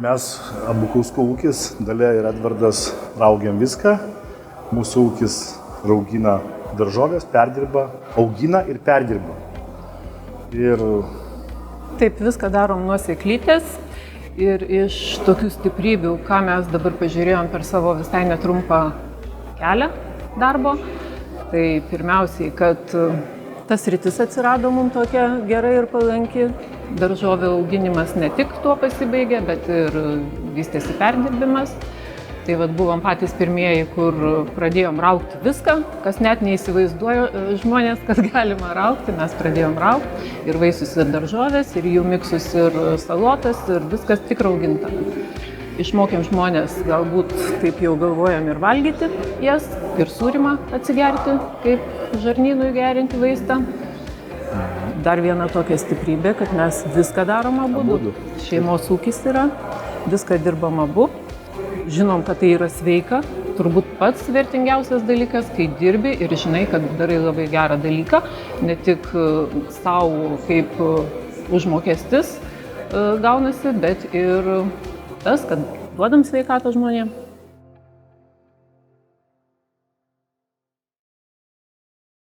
Mes abu Kausko ūkis, Dalia ir Edvardas, raugiam viską. Mūsų ūkis raugina daržovės, perdirba, augina ir perdirba. Taip, viską darom nuo sėklytės ir iš tokių stiprybių, ką mes dabar pažiūrėjom per savo visai netrumpą kelią darbo, tai pirmiausiai, kad tas sritis atsirado mums tokia gera ir palanki. Daržovių auginimas ne tik tuo pasibaigė, bet ir vystėsi perdirbimas. Tai buvom patys pirmieji, kur pradėjom raugti viską, kas net neįsivaizduoja žmonės, kad galima raugti. Mes pradėjom raugti ir vaisius, ir daržovės, ir jų miksus, ir salotas, ir viskas tik rauginta. Išmokėm žmonės, galbūt taip jau galvojam, ir valgyti jas, ir sūrymą atsigerti, kaip žarnynui gerinti vaistą. Dar viena tokia stiprybė, kad mes viską darom abudu. Šeimos ūkis yra, viską dirbam abu. Žinom, kad tai yra sveika, turbūt pats vertingiausias dalykas, kai dirbi ir žinai, kad darai labai gerą dalyką, ne tik savo kaip užmokestis gaunasi, bet ir tas, kad duodam sveikatą žmonėms.